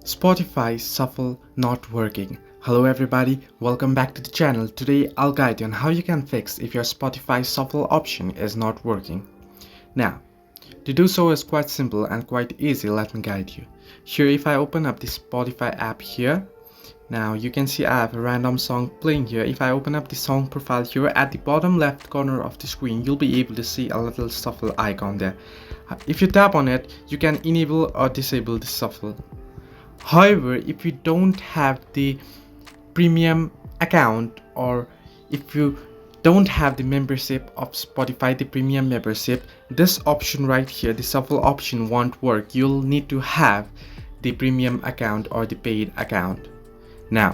Spotify Shuffle not working. Hello everybody, welcome back to the channel. Today I'll guide you on how you can fix if your Spotify Shuffle option is not working. Now, to do so is quite simple and quite easy. Let me guide you. Here, if I open up the Spotify app here, now you can see I have a random song playing here. If I open up the song profile here, at the bottom left corner of the screen, you'll be able to see a little shuffle icon there. If you tap on it, you can enable or disable the shuffle. However, if you don't have the premium account, or if you don't have the membership of Spotify, the premium membership, this option right here, the shuffle option, won't work. You'll need to have the premium account or the paid account. Now,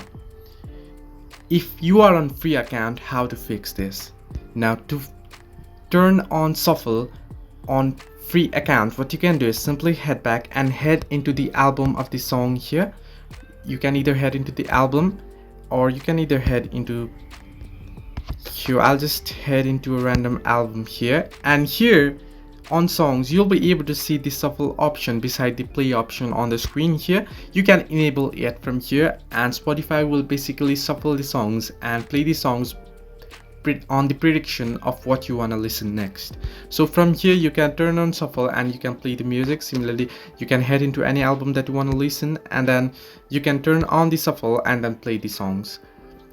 if you are on free account, how to fix this? Now, to turn on shuffle on free account, what you can do is simply head back and head into the album of the song here. You can either head into the album or you can either head into here. I'll just head into a random album here, and here on songs you'll be able to see the shuffle option beside the play option on the screen here. You can enable it from here, and Spotify will basically shuffle the songs and play the songs on the prediction of what you want to listen next. So from here you can turn on shuffle and you can play the music. Similarly, you can head into any album that you want to listen, and then you can turn on the shuffle and then play the songs.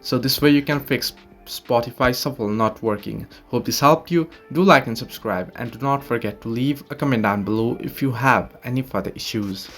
So this way you can fix Spotify Shuffle not working. Hope this helped you. Do like and subscribe, and do not forget to leave a comment down below if you have any further issues.